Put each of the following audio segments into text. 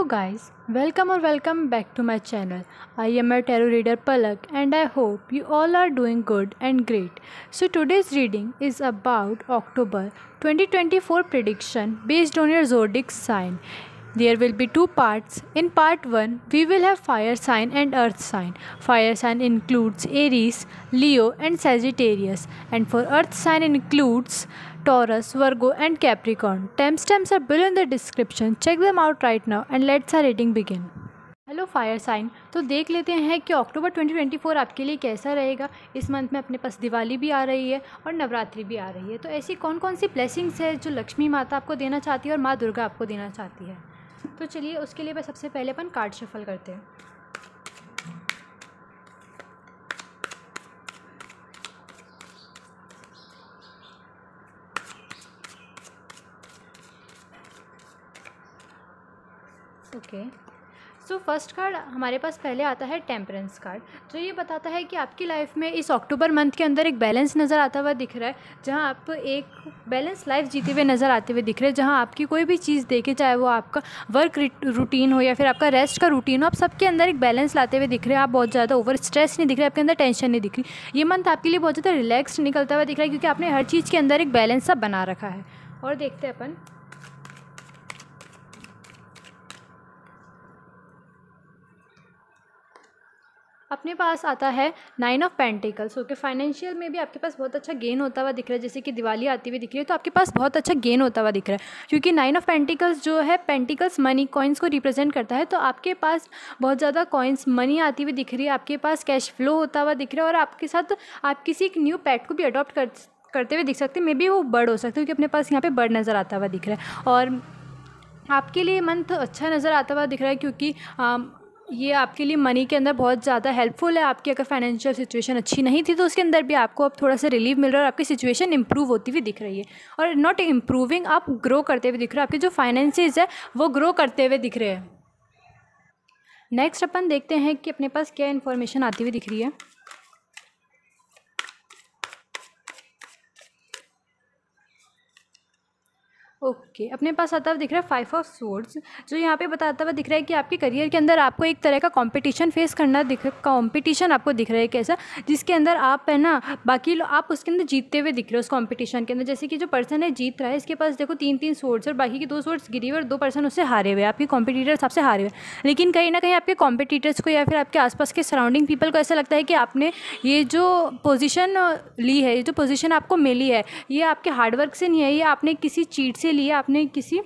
Hello guys, welcome back to my channel. I am your tarot reader Palak and I hope you all are doing good and great. So today's reading is about October 2024 prediction based on your zodiac sign. There will be two parts. In part 1, we will have fire sign and earth sign. Fire sign includes Aries, Leo and Sagittarius, and for earth sign includes Taurus, Virgo and Capricorn. Timestamps are below in the description. Check them out right now and let's our reading begin. Hello fire sign, तो देख लेते हैं कि अक्टूबर 2024 आपके लिए कैसा रहेगा। इस मंथ में अपने पास दिवाली भी आ रही है और नवरात्रि भी आ रही है, तो ऐसी कौन कौन सी ब्लेसिंग्स है जो लक्ष्मी माता आपको देना चाहती है और माँ दुर्गा आपको देना चाहती है। तो चलिए उसके लिए सबसे पहले अपन कार्ड शफल करते हैं। ओके, सो फर्स्ट कार्ड हमारे पास पहले आता है टेम्परेंस कार्ड, जो ये बताता है कि आपकी लाइफ में इस अक्टूबर मंथ के अंदर एक बैलेंस नज़र आता हुआ दिख रहा है, जहां आप एक बैलेंस लाइफ जीते हुए नज़र आते हुए दिख रहे हैं, जहां आपकी कोई भी चीज़ देखे, चाहे वो आपका वर्क रूटीन हो या फिर आपका रेस्ट का रूटीन हो, आप सबके अंदर एक बैलेंस लाते हुए दिख रहे हैं। आप बहुत ज़्यादा ओवर स्ट्रेस नहीं दिख रहे, आपके अंदर टेंशन नहीं दिख रही। ये मंथ आपके लिए बहुत ज़्यादा रिलैक्स्ड निकलता हुआ दिख रहा है, क्योंकि आपने हर चीज़ के अंदर एक बैलेंस सा बना रखा है। और देखते हैं अपन अपने पास आता है 9 ऑफ पेंटिकल्स। ओके, फाइनेंशियल में भी आपके पास बहुत अच्छा गेन होता हुआ दिख रहा है, जैसे कि दिवाली आती हुई दिख रही है, तो आपके पास बहुत अच्छा गेन होता हुआ दिख रहा है, क्योंकि 9 ऑफ पेंटिकल्स जो है पेंटिकल्स मनी कॉइन्स को रिप्रेजेंट करता है। तो आपके पास बहुत ज़्यादा कॉइन्स मनी आती हुई दिख रही है, आपके पास कैश फ्लो होता हुआ दिख रहा है, और आपके साथ आप किसी एक न्यू पेट को भी अडॉप्ट करते हुए दिख सकते हैं। मे बी वो बर्ड हो सकता है, क्योंकि अपने पास यहाँ पे बर्ड नज़र आता हुआ दिख रहा है। और आपके लिए मंथ अच्छा नज़र आता हुआ दिख रहा है, क्योंकि ये आपके लिए मनी के अंदर बहुत ज़्यादा हेल्पफुल है। आपकी अगर फाइनेंशियल सिचुएशन अच्छी नहीं थी तो उसके अंदर भी आपको अब थोड़ा सा रिलीफ मिल रहा है और आपकी सिचुएशन इंप्रूव होती हुई दिख रही है। और नॉट इम्प्रूविंग, आप ग्रो करते हुए दिख रहे हो, आपके जो फाइनेंसेस है वो ग्रो करते हुए दिख रहे हैं। नेक्स्ट अपन देखते हैं कि अपने पास क्या इन्फॉर्मेशन आती हुई दिख रही है। ओके, अपने पास आता हुआ दिख रहा है 5 ऑफ स्वॉर्ड्स, जो यहाँ पे बताता हुआ दिख रहा है कि आपके करियर के अंदर आपको एक तरह का कंपटीशन फेस करना कंपटीशन आपको दिख रहा है कैसा, जिसके अंदर आप है ना बाकी आप उसके अंदर जीतते हुए दिख रहे हो उस कंपटीशन के अंदर। जैसे कि जो पर्सन है जीत रहा है, इसके पास देखो 3 स्वॉर्ड्स और बाकी के 2 स्वॉर्ड्स गिरी हुए और 2 पर्सन उससे हारे हुए, आपके कॉम्पिटिटर्स आपसे हारे हुए। लेकिन कहीं ना कहीं आपके कॉम्पिटिटर्स को या फिर आपके आसपास के सराउंडिंग पीपल को ऐसा लगता है कि आपने ये जो पोजीशन ली है, ये जो पोजीशन आपको मिली है, ये आपके हार्डवर्क से नहीं है, ये आपने किसी चीट से लिया, आपने किसी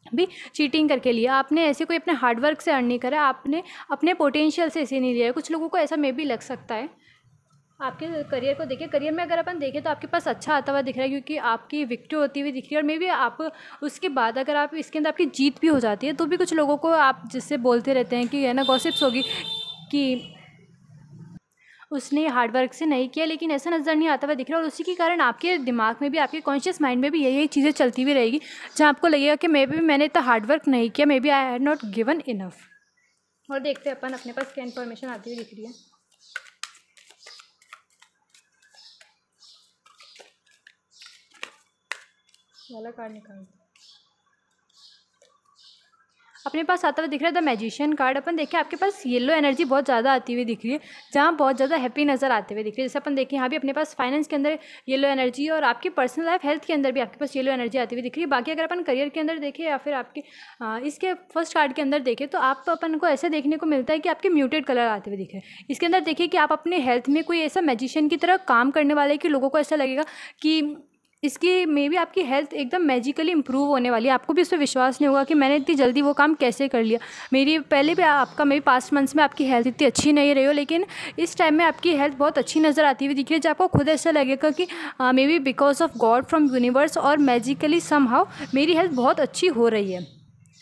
भी चीटिंग करके लिया, आपने ऐसे कोई अपने हार्डवर्क से अर्न नहीं करा, आपने अपने पोटेंशियल से इसे नहीं लिया है। कुछ लोगों को ऐसा मे भी लग सकता है। आपके करियर को देखिए, करियर में अगर अपन देखें तो आपके पास अच्छा आता हुआ दिख रहा है, क्योंकि आपकी विक्ट्री होती हुई दिख रही है। और मे बी आप उसके बाद अगर आप इसके अंदर आपकी जीत भी हो जाती है, तो भी कुछ लोगों को आप जिससे बोलते रहते हैं कि है ना गॉसिप्स होगी कि उसने हार्डवर्क से नहीं किया, लेकिन ऐसा नज़र नहीं आता हुआ दिख रहा है। और उसी के कारण आपके दिमाग में भी, आपके कॉन्शियस माइंड में भी यही चीज़ें चलती हुई रहेगी, जहाँ आपको लगेगा कि मैंने इतना हार्डवर्क नहीं किया, maybe I had not given enough. और देखते हैं अपन अपने पास क्या इन्फॉर्मेशन आती हुई दिख रही है। वाला कार्ड निकाल अपने पास आता हुआ दिख रहा है द मैजिशियन कार्ड। अपन देखिए आपके पास येलो एनर्जी बहुत ज़्यादा आती हुई दिख रही है, जहाँ बहुत ज़्यादा हैप्पी नज़र आते हुए दिख रही है। जैसे अपन देखिए यहाँ भी अपने पास फाइनेंस के अंदर येलो एनर्जी और आपकी पर्सनल लाइफ हेल्थ के अंदर भी आपके पास येलो एनर्जी आती हुई दिख रही है। बाकी अगर अपन करियर के अंदर देखें या फिर आपके इसके फर्स्ट कार्ड के अंदर देखें, तो आप अपन को ऐसे देखने को मिलता है कि आपके म्यूटेड कलर आते हुए दिख रहे हैं। इसके अंदर देखिए कि आप अपने हेल्थ में कोई ऐसा मैजिशियन की तरह काम करने वाले कि लोगों को ऐसा लगेगा कि इसकी मे बी आपकी हेल्थ एकदम मैजिकली इंप्रूव होने वाली है। आपको भी उस पर विश्वास नहीं होगा कि मैंने इतनी जल्दी वो काम कैसे कर लिया। मेरी पहले भी आपका मेरी पास्ट मंथ्स में आपकी हेल्थ इतनी अच्छी नहीं रही हो, लेकिन इस टाइम में आपकी हेल्थ बहुत अच्छी नज़र आती हुई दिख रही है, जब आपको खुद ऐसा लगेगा कि may be because of God from universe और मैजिकली समहाउ मेरी हेल्थ बहुत अच्छी हो रही है।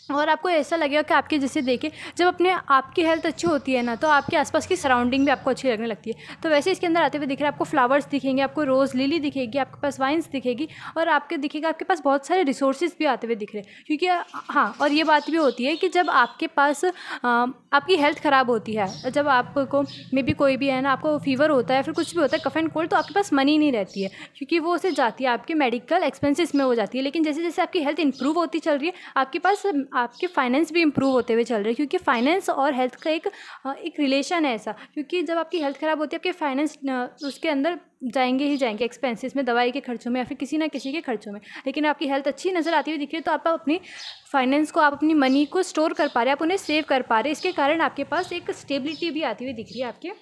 और आपको ऐसा लगेगा कि आपके जैसे देखें जब अपने आपकी हेल्थ अच्छी होती है ना, तो आपके आसपास की सराउंडिंग भी आपको अच्छी लगने लगती है। तो वैसे इसके अंदर आते हुए दिख रहा है आपको फ्लावर्स दिखेंगे, आपको रोज़ लिली दिखेगी, आपके पास वाइन्स दिखेगी, और आपके दिखेगा आपके पास बहुत सारे रिसोर्सेज भी आते हुए दिख रहे हैं। क्योंकि हाँ, और ये बात भी होती है कि जब आपके पास आपकी हेल्थ ख़राब होती है, जब आपको मे बी कोई भी है ना, आपको फीवर होता है फिर कुछ भी होता है, कफ एंड कोल्ड, तो आपके पास मनी नहीं रहती है, क्योंकि वो उसे जाती है आपके मेडिकल एक्सपेंसेस में हो जाती है। लेकिन जैसे जैसे आपकी हेल्थ इंप्रूव होती चल रही है, आपके पास आपके फाइनेंस भी इंप्रूव होते हुए चल रहे हैं, क्योंकि फाइनेंस और हेल्थ का एक रिलेशन है ऐसा, क्योंकि जब आपकी हेल्थ ख़राब होती है आपके फाइनेंस उसके अंदर जाएंगे ही जाएंगे, एक्सपेंसेस में, दवाई के खर्चों में या फिर किसी ना किसी के खर्चों में। लेकिन आपकी हेल्थ अच्छी नज़र आती हुई दिख रही है तो आप अपनी फाइनेंस को, आप अपनी मनी को स्टोर कर पा रहे हैं, आप उन्हें सेव कर पा रहे हैं, इसके कारण आपके पास एक स्टेबिलिटी भी आती हुई दिख रही है आपके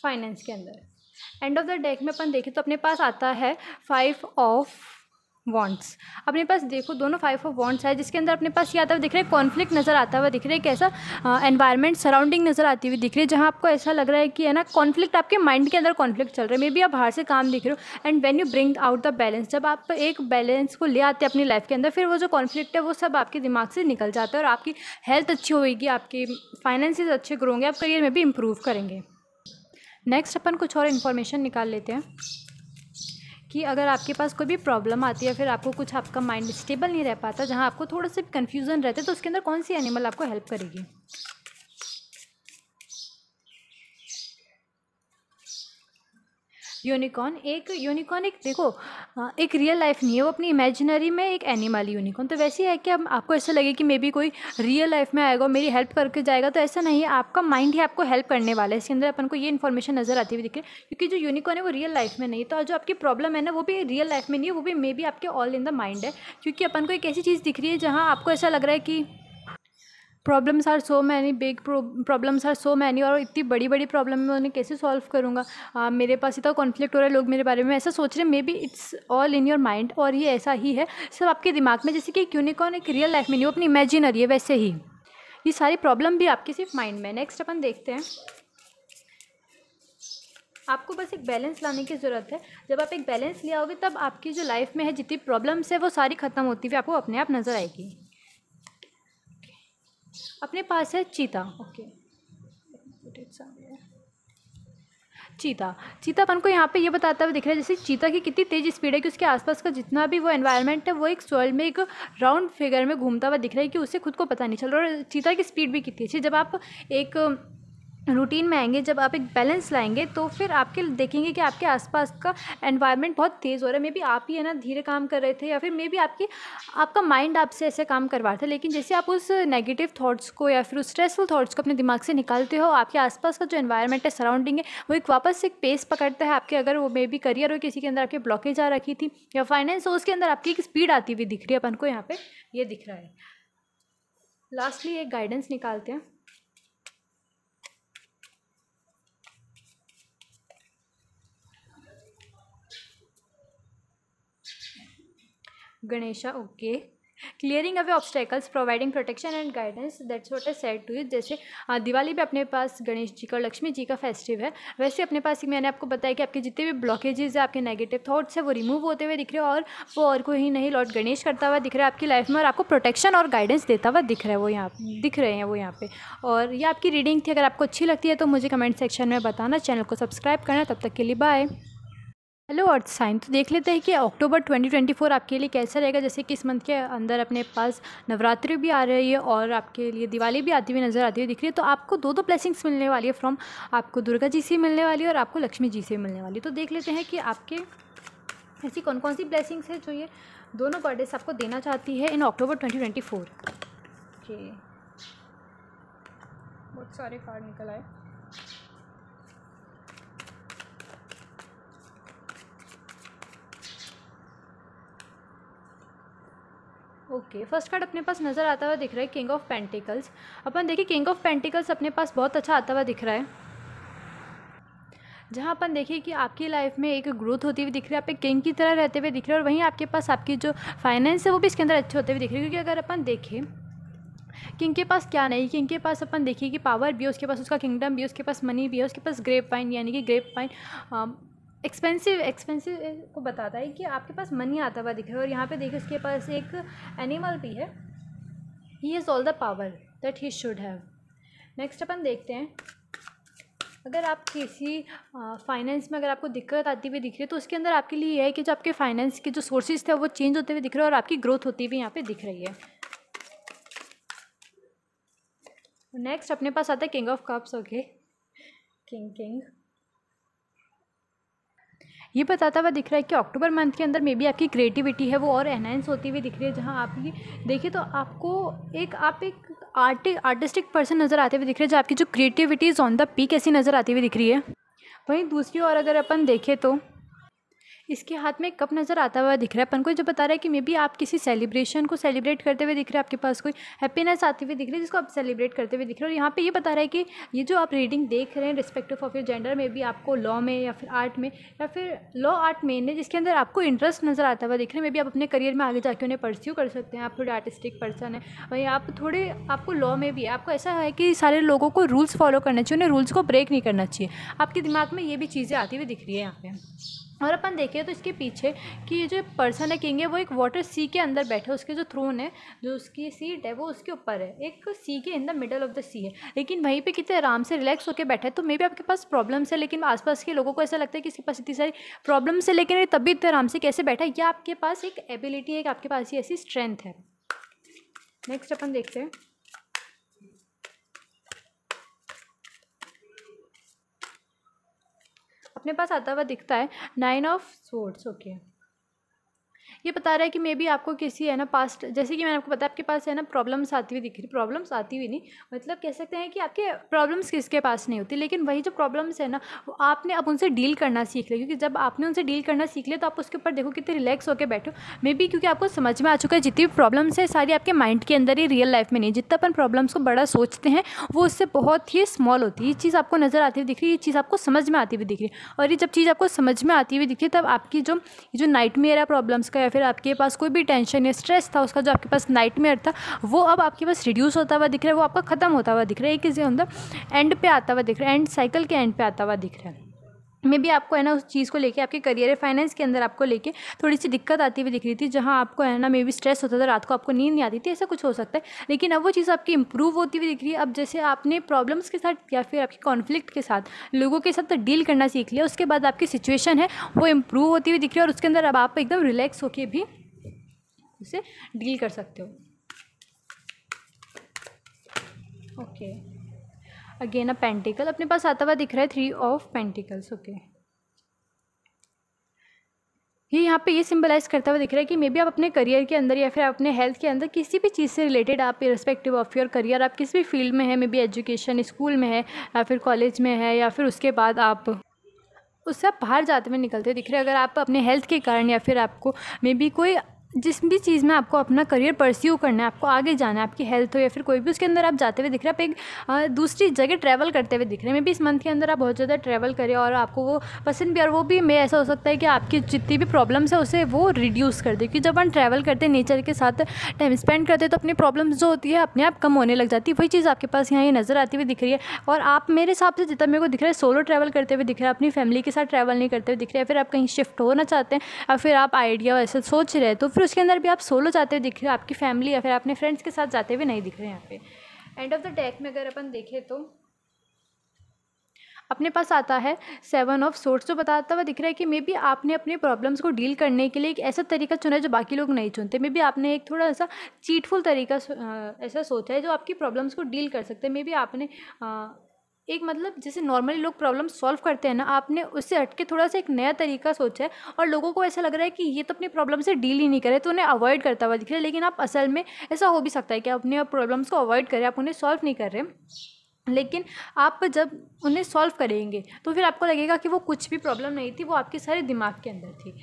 फाइनेंस के अंदर। एंड ऑफ द डेक में अपन देखें तो अपने पास आता है 5 ऑफ वॉन्ट्स। अपने पास देखो दोनों 5 ऑफ वॉन्ट्स है, जिसके अंदर अपने पास ये आता हुआ दिख रहा है, कॉन्फ्लिक्ट नज़र आता हुआ दिख रहा है, एक ऐसा एनवायरनमेंट सराउंडिंग नज़र आती हुई दिख रही है जहाँ आपको ऐसा लग रहा है कि है ना कॉन्फ्लिक्ट, आपके माइंड के अंदर कॉन्फ्लिक्ट चल रहा है, मे बी आप बाहर से काम दिख रहे हो। And when you bring out the balance, जब आप एक बैलेंस को ले आते हैं अपनी लाइफ के अंदर, फिर वो जो कॉन्फ्लिक्ट है वो सब आपके दिमाग से निकल जाता है और आपकी हेल्थ अच्छी होगी, आपके फाइनेंसेस अच्छे ग्रो होंगे, आप करियर में भी इम्प्रूव करेंगे। नेक्स्ट अपन कुछ और इन्फॉर्मेशन निकाल लेते हैं कि अगर आपके पास कोई भी प्रॉब्लम आती है, फिर आपको कुछ, आपका माइंड स्टेबल नहीं रह पाता, जहाँ आपको थोड़ा सा कन्फ्यूज़न रहता है, तो उसके अंदर कौन सी एनिमल आपको हेल्प करेगी। यूनिकॉर्न एक देखो एक रियल लाइफ नहीं है, वो अपनी इमेजिनरी में एक एनिमल यूनिकॉर्न। तो वैसे ही है कि अब आपको ऐसा लगे कि मे बी कोई रियल लाइफ में आएगा और मेरी हेल्प करके जाएगा, तो ऐसा नहीं है, आपका माइंड ही आपको हेल्प करने वाला है। इसके अंदर अपन को ये इन्फॉर्मेशन नजर आती हुई दिखे, क्योंकि जो यूनिकॉर्न है वो रियल लाइफ में नहीं, तो जो आपकी प्रॉब्लम है ना वो भी रियल लाइफ में नहीं है, वो भी मे बी आपके ऑल इन द माइंड है। क्योंकि अपन को एक ऐसी चीज़ दिख रही है जहाँ आपको ऐसा लग रहा है कि problems are so many, big problems are so many, और इतनी बड़ी बड़ी प्रॉब्लम मैं उन्हें कैसे सॉल्व करूँगा, मेरे पास इतना कॉन्फ्लिक्ट हो रहा है, लोग मेरे बारे में ऐसा सोच रहे हैं, may be it's all in your mind, और ये ऐसा ही है सब आपके दिमाग में। जैसे कि एक यूनिकॉर्न एक रियल लाइफ में नहीं, वो अपनी इमेजिनरी है, वैसे ही ये सारी प्रॉब्लम भी आपकी सिर्फ माइंड में। नेक्स्ट अपन देखते हैं, आपको बस एक बैलेंस लाने की ज़रूरत है। जब आप एक बैलेंस ले आओगे तब आपकी जो लाइफ में है जितनी प्रॉब्लम्स है वो सारी ख़त्म होती हुई आपको अपने आप नज़र आएगी। अपने पास है चीता। ओके, चीता अपन को यहाँ पे ये बताता हुआ दिख रहा है जैसे चीता की कितनी तेज़ स्पीड है कि उसके आसपास का जितना भी वो एनवायरनमेंट है वो एक स्वर्ल्ड में एक राउंड फिगर में घूमता हुआ दिख रहा है कि उसे खुद को पता नहीं चल रहा। और चीता की स्पीड भी कितनी अच्छी। जब आप एक रूटीन में आएंगे, जब आप एक बैलेंस लाएंगे, तो फिर आपके देखेंगे कि आपके आसपास का एनवायरनमेंट बहुत तेज़ हो रहा है। मे बी आप ही है ना धीरे काम कर रहे थे, या फिर मे बी आपका माइंड आपसे ऐसे काम करवा रहा था, लेकिन जैसे आप उस नेगेटिव थॉट्स को या फिर उस स्ट्रेसफुल थॉट्स को अपने दिमाग से निकालते हो, आपके आसपास का जो एनवायरनमेंट है, सराउंडिंग है, वो एक वापस एक पेस पकड़ता है आपके। अगर वो मे बी करियर हो, किसी के अंदर आपके ब्लॉकेज आ रखी थी, या फाइनेंस हो, उसके अंदर आपकी एक स्पीड आती हुई दिख रही है। अपन को यहाँ पे ये दिख रहा है। लास्टली एक गाइडेंस निकालते हैं। Ganesha, okay, clearing away obstacles, providing protection and guidance, that's what I said to you. जैसे दिवाली पे अपने पास गणेश जी का और लक्ष्मी जी का फेस्टिव है, वैसे अपने पास मैंने आपको बताया कि आपके जितने भी ब्लॉकेजेस है, आपके नेगेटिव थॉट्स है, वो रिमूव होते हुए दिख रहे हैं, और वो और कोई नहीं लॉर्ड गणेश करता हुआ दिख रहा है आपकी लाइफ में, और आपको प्रोटेक्शन और गाइडेंस देता हुआ दिख रहा है, वो यहाँ दिख रहे हैं वो यहाँ पे। और ये आपकी रीडिंग थी। अगर आपको अच्छी लगती है तो मुझे कमेंट सेक्शन में बताना, चैनल को सब्सक्राइब करना। तब तक के लिए बाय। हेलो अर्थ साइन, तो देख लेते हैं कि अक्टूबर 2024 आपके लिए कैसा रहेगा। जैसे कि इस मंथ के अंदर अपने पास नवरात्रि भी आ रही है और आपके लिए दिवाली भी आती हुई नज़र आती हुई दिख रही है। तो आपको दो ब्लेसिंग्स मिलने वाली है, फ्रॉम आपको दुर्गा जी से मिलने वाली है और आपको लक्ष्मी जी से मिलने वाली है। तो देख लेते हैं कि आपके ऐसी कौन कौन सी ब्लेसिंग्स है जो ये दोनों गॉडेस आपको देना चाहती है इन अक्टूबर 2024। ओके, बहुत सारे कार्ड निकल आए। ओके, फर्स्ट कार्ड अपने पास नज़र आता हुआ दिख रहा है किंग ऑफ पेंटिकल्स। अपन देखिए किंग ऑफ पेंटिकल्स अपने पास बहुत अच्छा आता हुआ दिख रहा है, जहाँ अपन देखिए कि आपकी लाइफ में एक ग्रोथ होती हुई दिख रही है, आप एक किंग की तरह रहते हुए दिख रहे हैं, और वहीं आपके पास आपकी जो फाइनेंस है वो भी इसके अंदर अच्छे होते हुए दिख रही है। क्योंकि अगर अपन देखें किंग के पास क्या नहीं, किंग के पास अपन देखिए कि पावर भी है, उसके पास उसका किंगडम भी है, उसके पास मनी भी है, उसके पास ग्रेप वाइन यानी कि ग्रेप वाइन एक्सपेंसिव को बताता है कि आपके पास मनी आता हुआ दिख रहा है। और यहाँ पे देखिए उसके पास एक एनिमल भी है। He has all the power that he should have. Next अपन देखते हैं, अगर आप किसी फाइनेंस में अगर आपको दिक्कत आती हुई दिख रही है, तो उसके अंदर आपके लिए ये है कि जो आपके फाइनेंस के जो सोर्सेज थे वो चेंज होते हुए दिख रहे हैं और आपकी ग्रोथ होती हुई यहाँ पे दिख रही है। नेक्स्ट अपने पास आता है king of cups. Okay, king ये बताता हुआ दिख रहा है कि अक्टूबर मंथ के अंदर मे बी आपकी क्रिएटिविटी है वो और एनहांस होती हुई दिख रही है। जहाँ आप ये देखिए तो आपको आप एक आर्टिस्टिक पर्सन नज़र आते हुए दिख रहे हैं, जो आपकी जो creativity is on the peak ऐसी नज़र आती हुई दिख रही है। वहीं दूसरी ओर अगर अपन देखें तो इसके हाथ में एक कप नज़र आता हुआ दिख रहा है। अपन को जो बता रहा है कि मे बी आप किसी सेलिब्रेशन को सेलिब्रेट करते हुए दिख रहे हैं, आपके पास कोई हैप्पीनेस आती हुई दिख रही है जिसको आप सेलिब्रेट करते हुए दिख रहे हो। और यहाँ पे ये बता रहा है कि ये जो आप रीडिंग देख रहे हैं respective of your gender, may be आपको लॉ में या फिर आर्ट में या फिर लॉ आर्ट मेन है जिसके अंदर आपको इंटरेस्ट नज़र आता हुआ दिख रहा है। मे बी आप अपने करियर में आगे जाके उन्हें परस्यू कर सकते हैं। आप थोड़े आर्टिस्टिक पर्सन है, वहीं आप थोड़े आपको लॉ में भी आपको ऐसा है कि सारे लोगों को रूल्स फॉलो करना चाहिए, उन्हें रूल्स को ब्रेक नहीं करना चाहिए। आपके दिमाग में ये भी चीज़ें आती हुई दिख रही है यहाँ पे। और अपन देखें तो इसके पीछे कि ये जो पर्सन है किंग है वो एक वाटर सी के अंदर बैठा है। उसके जो थ्रोन है, जो उसकी सीट है वो उसके ऊपर है, एक सी के in the middle of the sea है, लेकिन वहीं पे कितने आराम से रिलैक्स होकर बैठा है। तो मे बी आपके पास प्रॉब्लम्स है, लेकिन आसपास के लोगों को ऐसा लगता है कि इसके पास इतनी सारी प्रॉब्लम्स है लेकिन ये तभी इतने आराम से कैसे बैठा है। या आपके पास एक एबिलिटी है कि आपके पास ये ऐसी स्ट्रेंथ है। नेक्स्ट अपन देखते हैं। अपने पास आता हुआ दिखता है 9 ऑफ स्वॉर्ड्स। ओके, ये बता रहा है कि मे बी आपको किसी है ना पास्ट, जैसे कि मैंने आपको बताया आपके पास है ना प्रॉब्लम्स आती हुई दिख रही। प्रॉब्लम्स आती हुई नहीं, मतलब कह सकते हैं कि आपके प्रॉब्लम्स किसके पास नहीं होती, लेकिन वही जो प्रॉब्लम्स है ना वो आपने अब उनसे डील करना सीख लिया। क्योंकि जब आपने उनसे डील करना सीख लिया तो आप उसके ऊपर देखो कितने रिलैक्स होकर बैठो। मे बी क्योंकि आपको समझ में आ चुका है जितनी भी प्रॉब्लम्स है सारी आपके माइंड के अंदर ही, रियल लाइफ में नहीं। जितना अपन प्रॉब्लम्स को बड़ा सोचते हैं वो उससे बहुत ही स्मॉल होती है। ये चीज़ आपको नज़र आती हुई दिख रही है, ये चीज़ आपको समझ में आती हुई दिख रही है। और ये जब चीज़ आपको समझ में आती हुई दिख रही है तब आपकी जो नाइटमेयर है प्रॉब्लम्स का, या फिर आपके पास कोई भी टेंशन या स्ट्रेस था उसका, जो आपके पास नाइटमेयर था वो अब आपके पास रिड्यूस होता हुआ दिख रहा है, वो आपका खत्म होता हुआ दिख रहा है, एक किसी अंदर एंड पे आता हुआ दिख रहा है, एंड साइकिल के एंड पे आता हुआ दिख रहा है। मे बी आपको है ना उस चीज़ को लेके आपके करियर फाइनेंस के अंदर आपको लेके थोड़ी सी दिक्कत आती हुई दिख रही थी, जहाँ आपको है ना मे बी स्ट्रेस होता था, रात को आपको नींद नहीं आती थी, ऐसा कुछ हो सकता है। लेकिन अब वो चीज़ आपकी इंप्रूव होती हुई दिख रही है। अब जैसे आपने प्रॉब्लम्स के साथ या फिर आपकी कॉन्फ्लिक्ट के साथ लोगों के साथ डील करना सीख लिया, उसके बाद आपकी सिचुएशन है वो इंप्रूव होती हुई दिख रही है और उसके अंदर अब आप एकदम रिलैक्स होकर भी उसे डील कर सकते हो। ओके, अगेन अ पेंटिकल अपने पास आता हुआ दिख रहा है 3 ऑफ पेंटिकल्स। ओके, ये यहाँ पे ये सिंबलाइज करता हुआ दिख रहा है कि मे बी आप अपने करियर के अंदर या फिर आप अपने हेल्थ के अंदर किसी भी चीज़ से रिलेटेड, आप रिस्पेक्टिव ऑफ योर करियर, आप किसी भी फील्ड में है, मे बी एजुकेशन स्कूल में है या फिर कॉलेज में है, या फिर उसके बाद आप उससे आप बाहर जाते हुए निकलते हुए दिख रहे हैं। अगर आप अपने हेल्थ के कारण या फिर आपको मे बी कोई जिस भी चीज़ में आपको अपना करियर परस्यू करना है, आपको आगे जाना है, आपकी हेल्थ हो या फिर कोई भी, उसके अंदर आप जाते हुए दिख रहे हैं। आप एक दूसरी जगह ट्रैवल करते हुए दिख रहे हैं। मे बी इस मंथ के अंदर आप बहुत ज़्यादा ट्रैवल करें और आपको वो पसंद भी, और वो भी में ऐसा हो सकता है कि आपकी जितनी भी प्रॉब्लम्स है उसे वो रिड्यूस कर दे। क्योंकि जब हम ट्रैवल करते हैं, नेचर के साथ टाइम स्पेंड करते हैं, तो अपनी प्रॉब्लम्स जो होती है अपने आप कम होने लग जाती है। वही चीज़ आपके पास यहाँ ये नज़र आती हुई दिख रही है। और आप मेरे हिसाब से जितना मेरे को दिख रहा है सोलो ट्रैवल करते हुए दिख रहा है, अपनी फैमिली के साथ ट्रैवल नहीं करते हुए दिख रहे हैं। फिर आप कहीं शिफ्ट होना चाहते हैं या फिर आप आइडिया ऐसे सोच रहे हैं, तो फिर उसके अंदर भी आप सोलो जाते हुए दिख रहे हैं, आपकी फैमिली या फिर अपने फ्रेंड्स के साथ जाते हुए नहीं दिख रहे हैं। यहाँ पे एंड ऑफ द डेक में अगर अपन देखें तो अपने पास आता है 7 ऑफ सोर्ड्स, जो बताता हुआ दिख रहा है कि मे बी आपने अपने प्रॉब्लम्स को डील करने के लिए एक ऐसा तरीका चुना है जो बाकी लोग नहीं चुनते। मे बी आपने एक थोड़ा सा चीटफुल तरीका ऐसा सोचा है जो आपकी प्रॉब्लम्स को डील कर सकते हैं। मे बी आपने एक मतलब जैसे नॉर्मली लोग प्रॉब्लम सॉल्व करते हैं ना, आपने उससे हटके थोड़ा सा एक नया तरीका सोचा है और लोगों को ऐसा लग रहा है कि ये तो अपनी प्रॉब्लम से डील ही नहीं करे, तो उन्हें अवॉइड करता हुआ दिख रहा है। लेकिन आप असल में ऐसा हो भी सकता है कि आप अपने प्रॉब्लम्स को अवॉइड करें, आप उन्हें सॉल्व नहीं कर रहे, लेकिन आप जब उन्हें सॉल्व करेंगे तो फिर आपको लगेगा कि वो कुछ भी प्रॉब्लम नहीं थी, वो आपके सारे दिमाग के अंदर थी।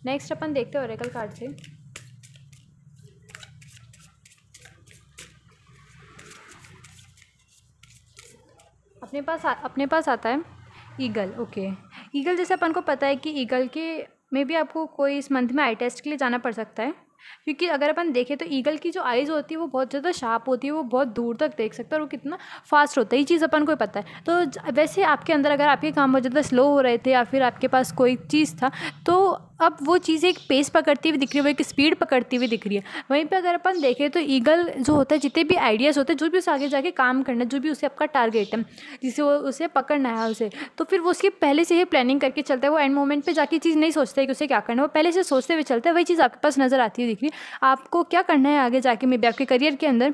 नेक्स्ट अपन देखते हैं ओरेकल कार्ड से। अपने पास आता है ईगल। ओके, ईगल जैसे अपन को पता है कि ईगल के में भी आपको कोई इस मंथ में आई टेस्ट के लिए जाना पड़ सकता है, क्योंकि अगर अपन देखें तो ईगल की जो आइज़ होती है वो बहुत ज़्यादा शार्प होती है, वो बहुत दूर तक देख सकता है और वो कितना फास्ट होता है, ये चीज़ अपन को पता है। तो वैसे आपके अंदर अगर आपके काम बहुत ज़्यादा स्लो हो रहे थे या फिर आपके पास कोई चीज़ था, तो अब वो चीज़ एक पेस पकड़ती हुई दिख रही है, वो एक स्पीड पकड़ती हुई दिख रही है। वहीं पे अगर अपन देखें तो ईगल जो होता है, जितने भी आइडियाज़ होते हैं, जो भी उसे आगे जाके काम करना है, जो भी उसे आपका टारगेट है, जिसे वो उसे पकड़ना है उसे, तो फिर वो उसकी पहले से ही प्लानिंग करके चलता है। वो एंड मोमेंट पे जाके चीज़ नहीं सोचता है कि उसे क्या करना है, वो पहले से सोचते हुए चलता है। वही चीज़ आपके पास नज़र आती है दिख रही है। आपको क्या करना है आगे जाके, मे बी आपके करियर के अंदर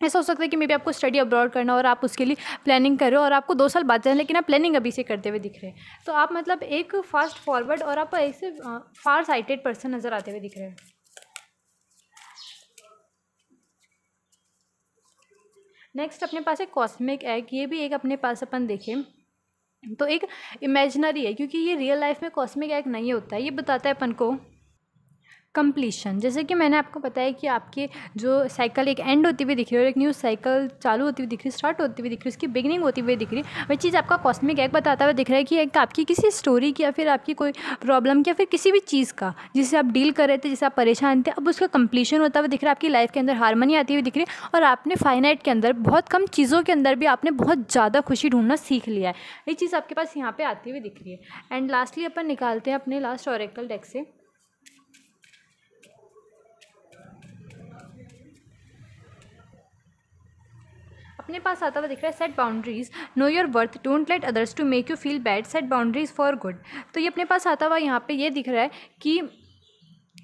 ऐसा हो सकता है कि मे बी आपको स्टडी अब्रॉड करना और आप उसके लिए प्लानिंग कर रहे हो और आपको 2 साल बाद जाना, लेकिन आप प्लानिंग अभी से करते हुए दिख रहे हैं। तो आप मतलब एक फास्ट फॉरवर्ड और आप ऐसे फार साइटेड पर्सन नज़र आते हुए दिख रहे हैं। नेक्स्ट अपने पास एक कॉस्मिक एग, ये भी एक अपने पास अपन देखें तो एक इमेजिनरी है, क्योंकि ये रियल लाइफ में कॉस्मिक एग नहीं होता है। ये बताता है अपन को कंप्लीशन। जैसे कि मैंने आपको बताया कि आपके जो साइकिल एक एंड होती हुई दिख रही है और एक न्यू साइकिल चालू होती हुई दिख रही है, स्टार्ट होती हुई दिख रही है, उसकी बिगिनिंग होती हुई दिख रही है, वही चीज़ आपका कॉस्मिक एग बताता हुआ दिख रहा है कि एक आपकी किसी स्टोरी की या फिर आपकी कोई प्रॉब्लम की या फिर किसी भी चीज़ का जिससे आप डील कर रहे थे, जिससे आप परेशान थे, अब उसका कंप्लीशन होता हुआ दिख रहा है। आपकी लाइफ के अंदर हारमनी आती हुई दिख रही है और आपने फाइनाइट के अंदर बहुत कम चीज़ों के अंदर भी आपने बहुत ज़्यादा खुशी ढूंढना सीख लिया है। ये चीज़ आपके पास यहाँ पे आती हुई दिख रही है। एंड लास्टली अपन निकालते हैं अपने लास्ट ऑरेकल डेक से। अपने पास आता हुआ दिख रहा है set boundaries, know your worth, don't let others to make you feel bad, set boundaries for good. तो ये अपने पास आता हुआ यहाँ पे ये दिख रहा है कि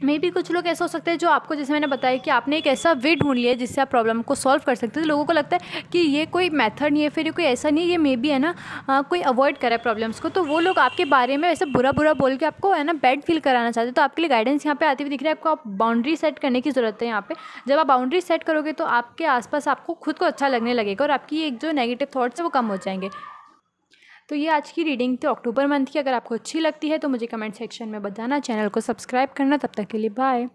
मे बी कुछ लोग ऐसा हो सकता है जो आपको, जैसे मैंने बताया कि आपने एक ऐसा वे ढूंढ लिया है जिससे आप प्रॉब्लम को सॉल्व कर सकते हैं। तो लोगों को लगता है कि ये कोई मेथड नहीं है, फिर ये कोई ऐसा नहीं है, ये मे बी है ना कोई अवॉइड करे प्रॉब्लम्स को। तो वो लोग आपके बारे में ऐसे बुरा बुरा बोल के आपको है ना बैड फील कराना चाहते हैं। तो आपके लिए गाइडेंस यहाँ पे आती हुई दिख रही है। आपको आप बाउंड्री सेट करने की ज़रूरत है यहाँ पे। जब आप बाउंड्री सेट करोगे तो आपके आसपास आपको खुद को अच्छा लगने लगेगा और आपकी एक जो नेगेटिव थॉट्स है वो कम हो जाएंगे। तो ये आज की रीडिंग थी अक्टूबर मंथ की। अगर आपको अच्छी लगती है तो मुझे कमेंट सेक्शन में बताना, चैनल को सब्सक्राइब करना। तब तक के लिए बाय।